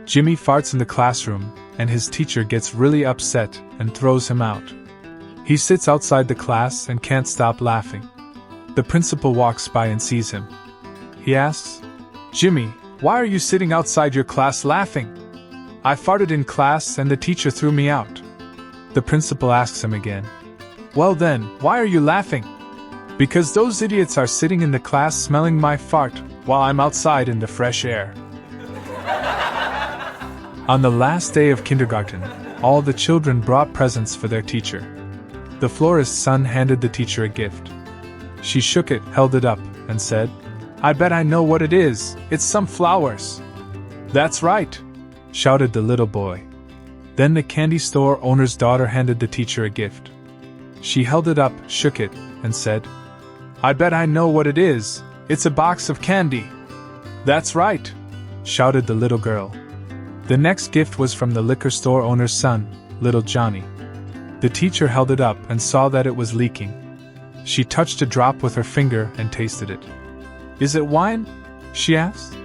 Jimmy farts in the classroom, and his teacher gets really upset and throws him out. He sits outside the class and can't stop laughing. The principal walks by and sees him. He asks, "Jimmy, why are you sitting outside your class laughing?" "I farted in class and the teacher threw me out." The principal asks him again, "Well then, why are you laughing?" "Because those idiots are sitting in the class smelling my fart, while I'm outside in the fresh air." On the last day of kindergarten, all the children brought presents for their teacher. The florist's son handed the teacher a gift. She shook it, held it up, and said, "I bet I know what it is. It's some flowers." "That's right," shouted the little boy. Then the candy store owner's daughter handed the teacher a gift. She held it up, shook it, and said, "I bet I know what it is. It's a box of candy." "That's right," shouted the little girl. The next gift was from the liquor store owner's son, little Johnny. The teacher held it up and saw that it was leaking. She touched a drop with her finger and tasted it. "Is it wine?" she asked.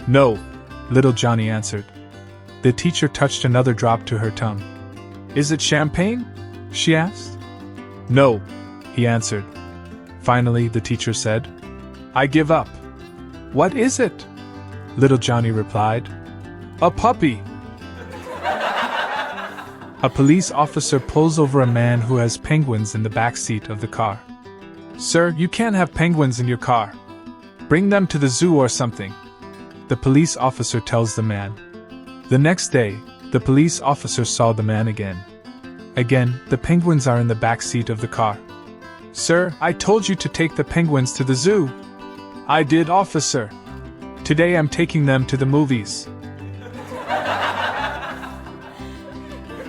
"No," little Johnny answered. The teacher touched another drop to her tongue. "Is it champagne?" she asked. "No," he answered. Finally, the teacher said, "I give up." "What is it?" little Johnny replied. "A puppy." A police officer pulls over a man who has penguins in the back seat of the car. "Sir, you can't have penguins in your car. Bring them to the zoo or something," the police officer tells the man. The next day, the police officer saw the man again. Again, the penguins are in the back seat of the car. "Sir, I told you to take the penguins to the zoo." "I did, officer. Today I'm taking them to the movies."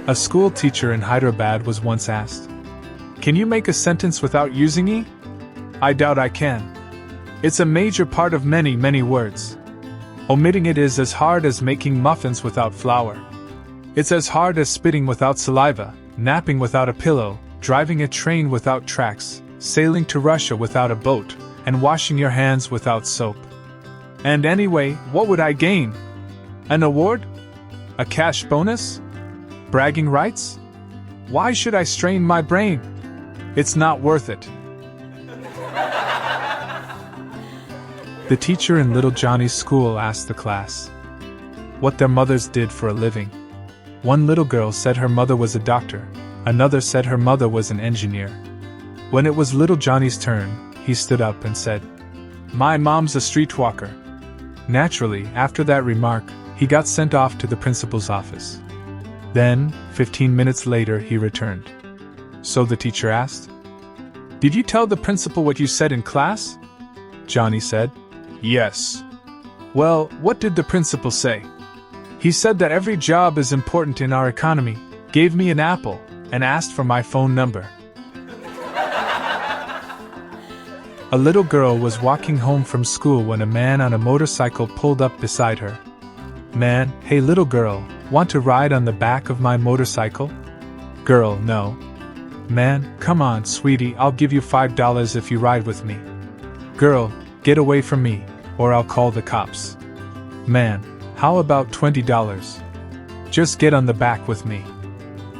A school teacher in Hyderabad was once asked, "Can you make a sentence without using "e"? I doubt I can. It's a major part of many, many words. Omitting it is as hard as making muffins without flour. It's as hard as spitting without saliva, napping without a pillow, driving a train without tracks, sailing to Russia without a boat, and washing your hands without soap. And anyway, what would I gain? An award? A cash bonus? Bragging rights? Why should I strain my brain? It's not worth it." The teacher in little Johnny's school asked the class what their mothers did for a living. One little girl said her mother was a doctor, another said her mother was an engineer. When it was little Johnny's turn, he stood up and said, "My mom's a streetwalker." Naturally, after that remark, he got sent off to the principal's office. Then, 15 minutes later, he returned. So the teacher asked, "Did you tell the principal what you said in class?" Johnny said, "Yes." "Well, what did the principal say?" "He said that every job is important in our economy, gave me an apple, and asked for my phone number." A little girl was walking home from school when a man on a motorcycle pulled up beside her. "Man, hey little girl, want to ride on the back of my motorcycle?" Girl, "No." "Man, come on, sweetie, I'll give you $5 if you ride with me." Girl, "Get away from me, or I'll call the cops." "Man, how about $20? Just get on the back with me."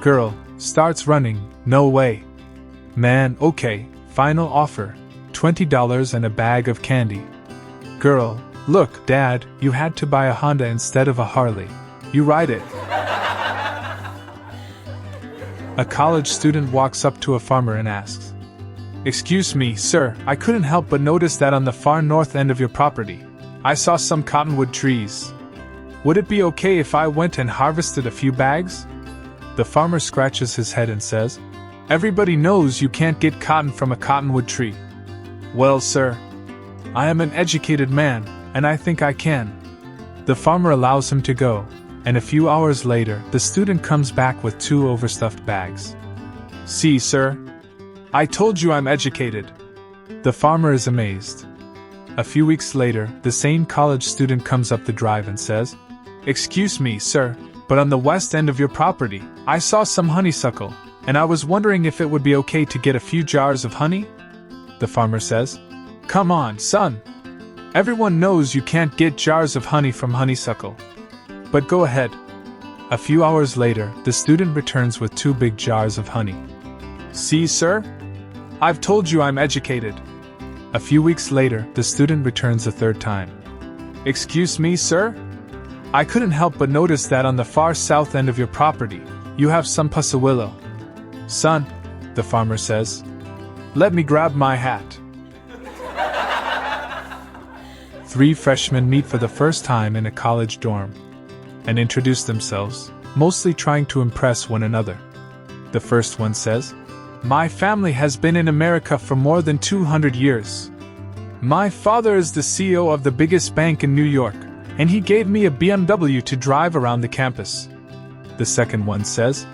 Girl, starts running, "No way." "Man, okay, final offer, $20 and a bag of candy." Girl, "Look, Dad, you had to buy a Honda instead of a Harley. You ride it." A college student walks up to a farmer and asks, "Excuse me, sir, I couldn't help but notice that on the far north end of your property, I saw some cottonwood trees. Would it be okay if I went and harvested a few bags?" The farmer scratches his head and says, "Everybody knows you can't get cotton from a cottonwood tree." "Well, sir, I am an educated man, and I think I can." The farmer allows him to go, and a few hours later, the student comes back with 2 overstuffed bags. "See, sir, I told you I'm educated." The farmer is amazed. A few weeks later, the same college student comes up the drive and says, "Excuse me, sir, but on the west end of your property, I saw some honeysuckle, and I was wondering if it would be okay to get a few jars of honey?" The farmer says, "Come on, son. Everyone knows you can't get jars of honey from honeysuckle. But go ahead. A few hours later, the student returns with 2 big jars of honey. See, sir? I've told you I'm educated. A few weeks later, the student returns a 3rd time. Excuse me, sir? I couldn't help but notice that on the far south end of your property, you have some pussawillow. Son, the farmer says, let me grab my hat. 3 freshmen meet for the first time in a college dorm and introduce themselves, mostly trying to impress one another. The first one says, my family has been in America for more than 200 years. My father is the CEO of the biggest bank in New York, and he gave me a BMW to drive around the campus. The second one says,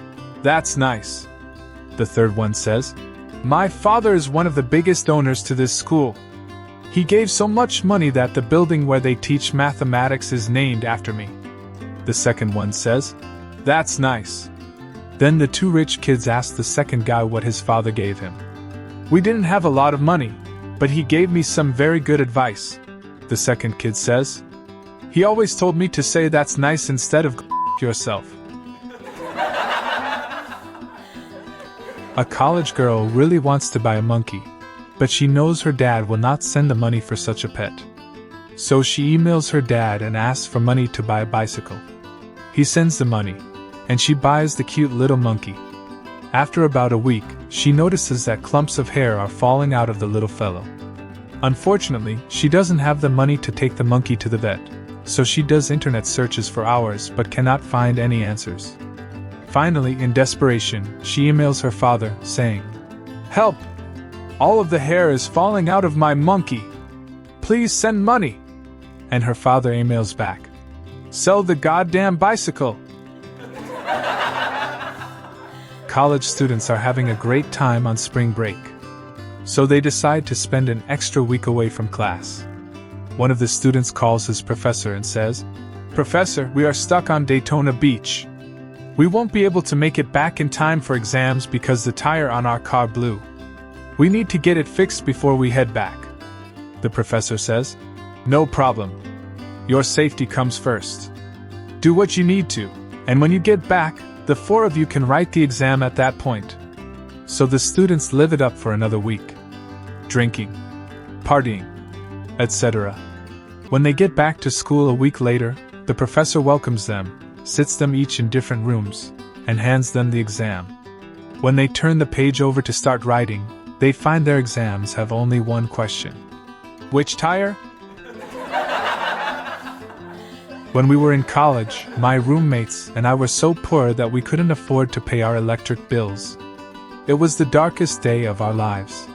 that's nice. The third one says, my father is one of the biggest owners to this school. He gave so much money that the building where they teach mathematics is named after me. The second one says, that's nice. Then the 2 rich kids asked the second guy what his father gave him. We didn't have a lot of money, but he gave me some very good advice. The second kid says, he always told me to say that's nice instead of yourself. A college girl really wants to buy a monkey, but she knows her dad will not send the money for such a pet. So she emails her dad and asks for money to buy a bicycle. He sends the money, and she buys the cute little monkey. After about a week, she notices that clumps of hair are falling out of the little fellow. Unfortunately, she doesn't have the money to take the monkey to the vet, so she does internet searches for hours but cannot find any answers. Finally, in desperation, she emails her father, saying, help! All of the hair is falling out of my monkey. Please send money. And her father emails back, sell the goddamn bicycle. College students are having a great time on spring break, so they decide to spend an extra week away from class. One of the students calls his professor and says, Professor, we are stuck on Daytona Beach. We won't be able to make it back in time for exams because the tire on our car blew. We need to get it fixed before we head back. The professor says, no problem. Your safety comes first. Do what you need to, and when you get back, the 4 of you can write the exam at that point. So the students live it up for another week. Drinking, partying, etc. When they get back to school a week later, the professor welcomes them, sits them each in different rooms, and hands them the exam. When they turn the page over to start writing, they find their exams have only one question. Which tire? When we were in college, my roommates and I were so poor that we couldn't afford to pay our electric bills. It was the darkest day of our lives.